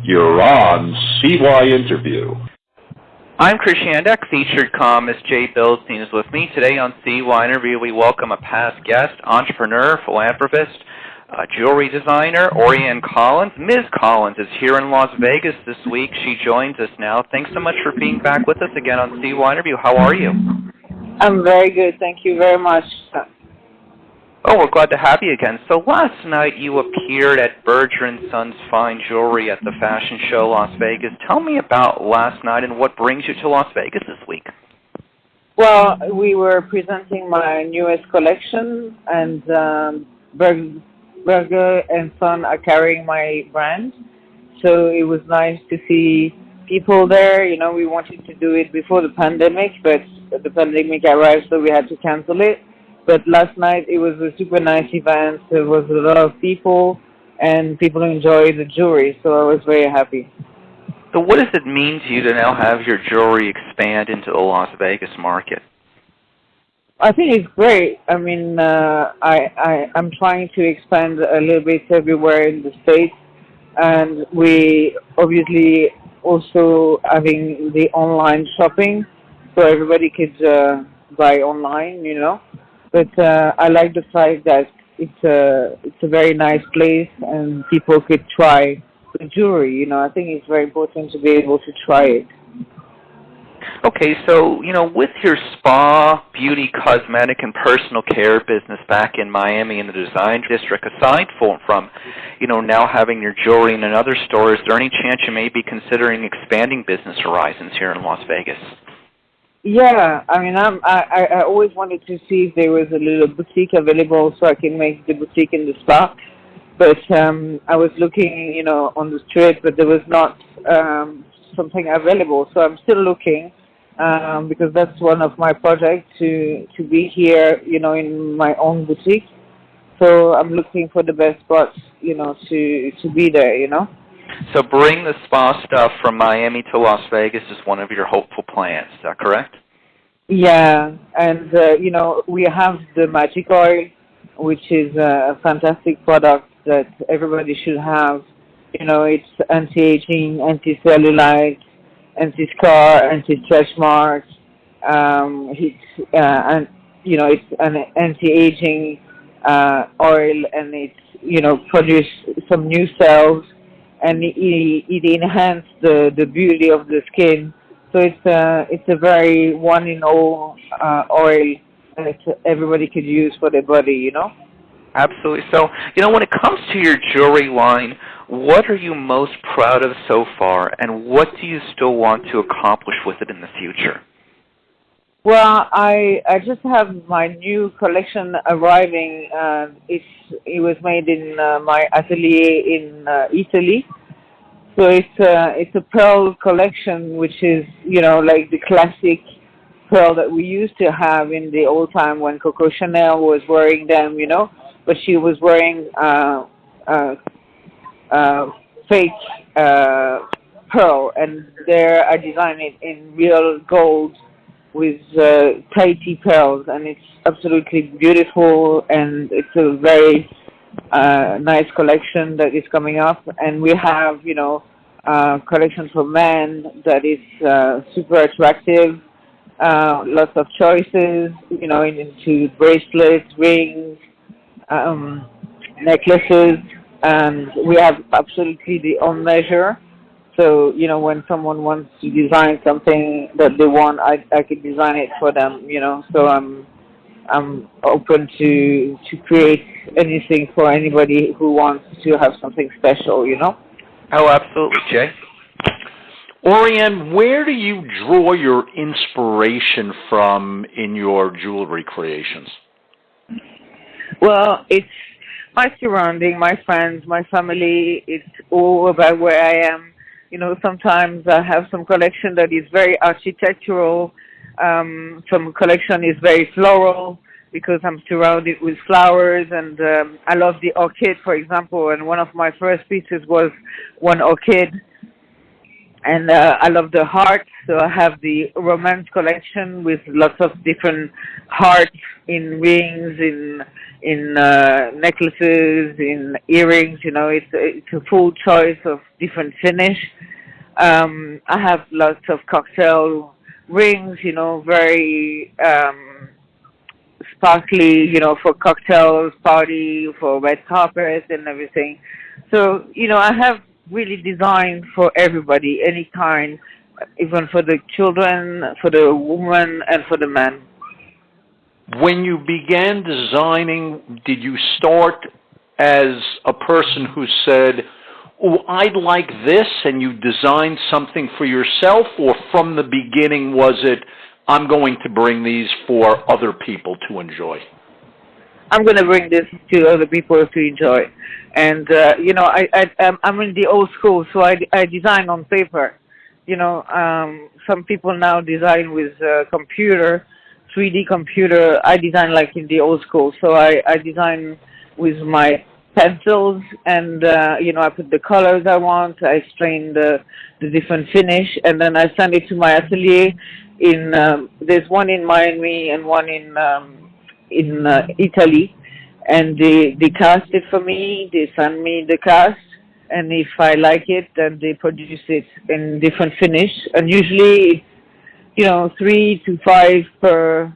You're on CYInterview. I'm Chris Shandek. Featured columnist Jay Billstein is with me. Today on CYInterview, we welcome a past guest, entrepreneur, philanthropist, jewelry designer, Orianne Collins. Ms. Collins is here in Las Vegas this week. She joins us now. Thanks so much for being back with us again on CYInterview. How are you? I'm very good. Thank you very much. Oh, we're glad to have you again. So last night you appeared at Berger Sons Fine Jewelry at the Fashion Show Las Vegas. Tell me about last night and what brings you to Las Vegas this week. Well, we were presenting my newest collection, and Berger and Son are carrying my brand. So it was nice to see people there. You know, we wanted to do it before the pandemic, but the pandemic arrived, so we had to cancel it. But last night it was a super nice event. There was a lot of people, and people enjoyed the jewelry, so I was very happy. So what does it mean to you to now have your jewelry expand into the Las Vegas market? I think it's great. I mean, I'm trying to expand a little bit everywhere in the States, and we obviously also having the online shopping, so everybody could buy online, you know. But I like the fact that it's a very nice place and people could try the jewelry. You know, I think it's very important to be able to try it. Okay, so, you know, with your spa, beauty, cosmetic, and personal care business back in Miami in the design district, aside from, you know, now having your jewelry in another store, is there any chance you may be considering expanding business horizons here in Las Vegas? Yeah, I mean, I always wanted to see if there was a little boutique available so I can make the boutique in the spa. But I was looking, you know, on the street, but there was not something available. So I'm still looking because that's one of my projects to be here, you know, in my own boutique. So I'm looking for the best spots, you know, to be there, you know. So bring the spa stuff from Miami to Las Vegas is one of your hopeful plans. Is that correct? Yeah, and, you know, we have the magic oil, which is a fantastic product that everybody should have. You know, it's anti-aging, anti-cellulite, anti-scar, anti-stretch marks. And, you know, it's an anti-aging oil, and it's, you know, produce some new cells. And it enhances the beauty of the skin. So it's a very one-in-all oil that everybody could use for their body, you know? Absolutely. So, you know, when it comes to your jewelry line, what are you most proud of so far, and what do you still want to accomplish with it in the future? Well, I just have my new collection arriving. It was made in my atelier in Italy. So it's a pearl collection, which is, you know, like the classic pearl that we used to have in the old time when Coco Chanel was wearing them, you know. But she was wearing fake pearl, and there I designed it in real gold with tighty pearls, and it's absolutely beautiful, and it's a very nice collection that is coming up. And we have, you know, collection for men that is super attractive, lots of choices, you know, into bracelets, rings, necklaces, and we have absolutely the on measure. So, you know, when someone wants to design something that they want, I could design it for them, you know. So I'm open to create anything for anybody who wants to have something special, you know. Oh, absolutely, Jay. Orianne, where do you draw your inspiration from in your jewelry creations? Well, it's my surrounding, my friends, my family. It's all about where I am. You know, sometimes I have some collection that is very architectural. Some collection is very floral because I'm surrounded with flowers, and I love the orchid, for example. And one of my first pieces was one orchid. And I love the heart, so I have the romance collection with lots of different hearts in rings, in necklaces, in earrings. You know, it's a full choice of different finish. I have lots of cocktail rings. You know, very sparkly. You know, for cocktails, party, for red carpet, and everything. So you know, I have really designed for everybody, any kind, even for the children, for the woman, and for the man. When you began designing, did you start as a person who said, "Oh, I'd like this," and you designed something for yourself, or from the beginning was it, "I'm going to bring these for other people to enjoy"? I'm going to bring this to other people to enjoy. And, you know, I'm in the old school, so I design on paper. You know, some people now design with computer, 3D computer. I design like in the old school. So I design with my pencils and, you know, I put the colors I want. I strain the different finish, and then I send it to my atelier. There's one in Miami and one in Italy, and they cast it for me. They send me the cast, and if I like it, then they produce it in different finish. And usually, you know, 3 to 5 per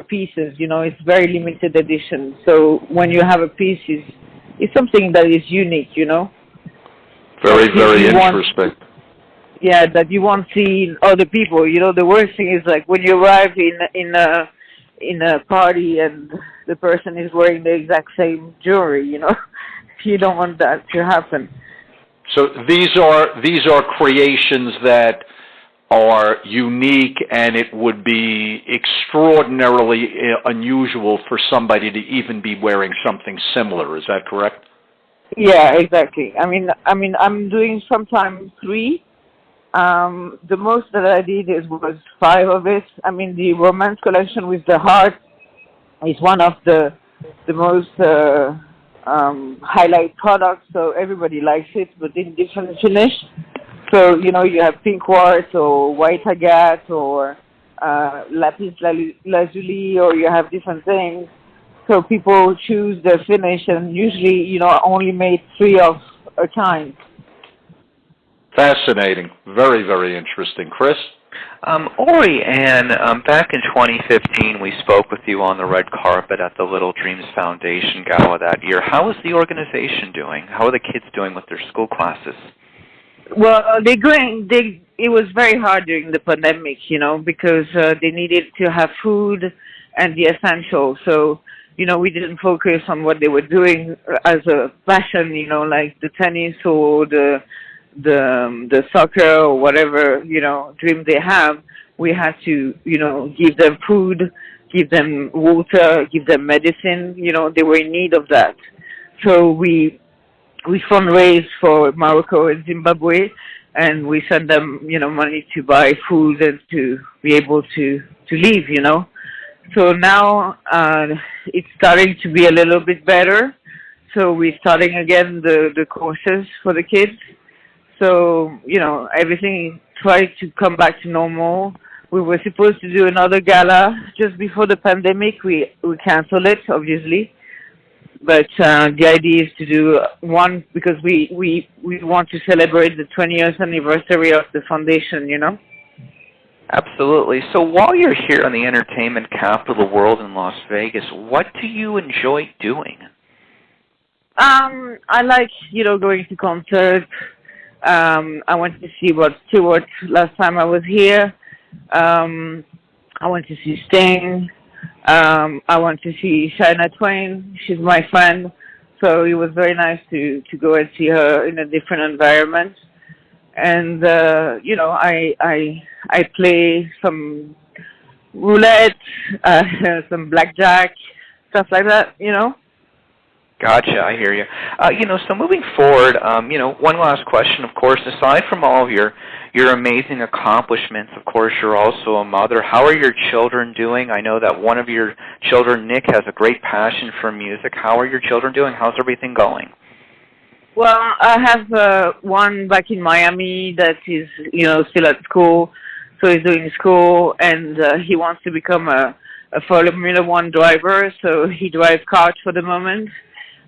pieces. You know, it's very limited edition. So when you have a piece, it's something that is unique. You know. Very, very interesting. Yeah, that you won't see in other people. You know, the worst thing is like when you arrive in a party and the person is wearing the exact same jewelry, you know. You don't want that to happen. So these are creations that are unique, and it would be extraordinarily unusual for somebody to even be wearing something similar. Is that correct? Yeah, exactly. I mean, I'm doing sometimes 3. The most that I did was 5 of it. I mean, the romance collection with the heart is one of the most highlight products, so everybody likes it, but in different finish. So, you know, you have pink quartz or white agate or lapis lazuli, or you have different things. So people choose the finish, and usually, you know, I only made 3 of a kind. Fascinating. Very, very interesting. Chris? Orianne, back in 2015, we spoke with you on the red carpet at the Little Dreams Foundation Gala that year. How is the organization doing? How are the kids doing with their school classes? Well, it was very hard during the pandemic, you know, because they needed to have food and the essentials. So, you know, we didn't focus on what they were doing as a passion, you know, like the tennis or the soccer or whatever, you know, dream they have. We had to, you know, give them food, give them water, give them medicine. You know, they were in need of that. So we fundraised for Morocco and Zimbabwe, and we sent them, you know, money to buy food and to be able to live, you know. So now it's starting to be a little bit better. So we're starting again the courses for the kids. So, you know, everything tried to come back to normal. We were supposed to do another gala just before the pandemic. We canceled it, obviously. But the idea is to do one because we want to celebrate the 20th anniversary of the foundation, you know? Absolutely. So while you're here in the entertainment capital of the world in Las Vegas, what do you enjoy doing? I like, you know, going to concerts. I went to see Rod Stewart last time I was here. I went to see Sting. I went to see Shania Twain. She's my friend. So it was very nice to go and see her in a different environment. And, you know, I play some roulette, some blackjack, stuff like that, you know. Gotcha, I hear you. You know, so moving forward, you know, one last question, of course. Aside from all of your amazing accomplishments, of course, you're also a mother. How are your children doing? I know that one of your children, Nick, has a great passion for music. How are your children doing? How's everything going? Well, I have one back in Miami that is, still at school, so he's doing school, and he wants to become a Formula One driver, so he drives cars for the moment.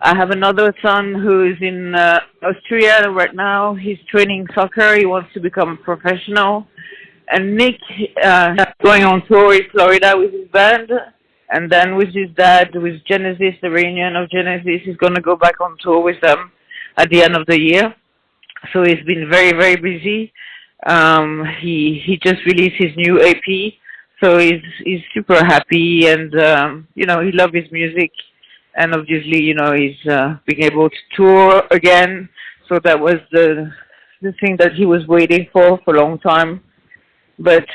I have another son who is in Austria right now. He's training soccer. He wants to become a professional. And Nick going on tour in Florida with his band, and then with his dad, with Genesis, the reunion of Genesis, he's going to go back on tour with them at the end of the year. So he's been very, very busy. He just released his new AP, so he's super happy, and he loves his music, and obviously he's being able to tour again. So that was the thing that he was waiting for a long time. But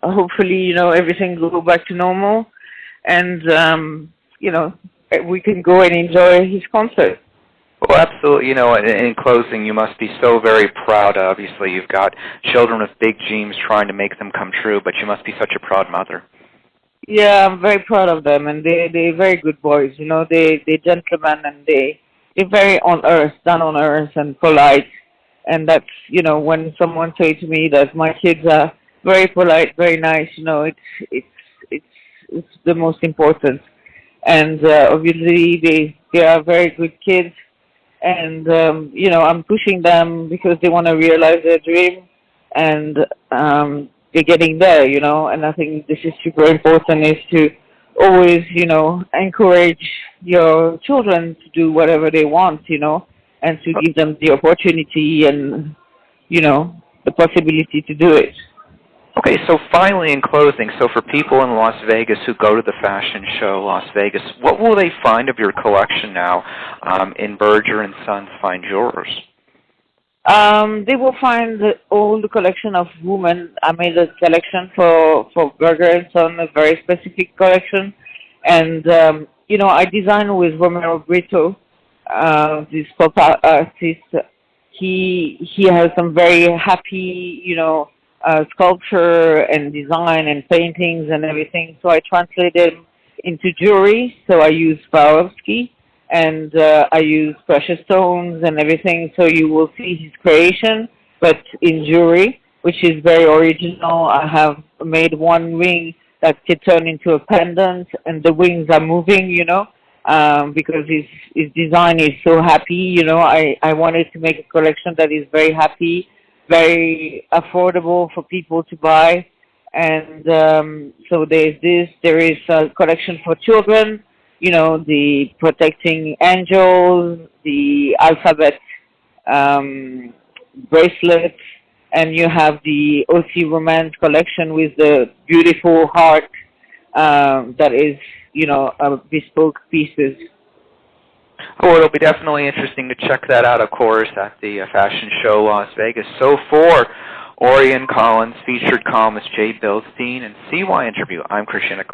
hopefully everything will go back to normal, and we can go and enjoy his concert. Well, absolutely. In closing, you must be so very proud. Obviously, you've got children with big dreams trying to make them come true, but you must be such a proud mother. Yeah, I'm very proud of them, and they're very good boys. They're gentlemen, and they're very down on earth and polite. And that's, when someone says to me that my kids are very polite, very nice, it's the most important. And obviously they are very good kids. And, I'm pushing them because they want to realize their dream, and they're getting there, and I think this is super important, is to always, encourage your children to do whatever they want, and to give them the opportunity and, the possibility to do it. Okay, so finally in closing, so for people in Las Vegas who go to the fashion show, Las Vegas, what will they find of your collection now in Berger & Sons Fine Jewelers? They will find all the collection of women. I made a selection for Berger & Sons, a very specific collection. And, I designed with Romero Brito, this pop artist. He has some very happy, sculpture and design and paintings and everything. So I translated them into jewelry. So I use Swarovski, and I use precious stones and everything. So you will see his creation, but in jewelry, which is very original. I have made one ring that can turn into a pendant, and the wings are moving, because his design is so happy. I wanted to make a collection that is very happy, very affordable for people to buy. And so there's this. There is a collection for children, the protecting angels, the alphabet bracelet, and you have the OC Romance collection with the beautiful heart that is, bespoke pieces. Oh, it'll be definitely interesting to check that out, of course, at the Fashion Show Las Vegas. So for Orianne Collins, featured columnist Jay Billstein, and CYInterview, I'm Christiana.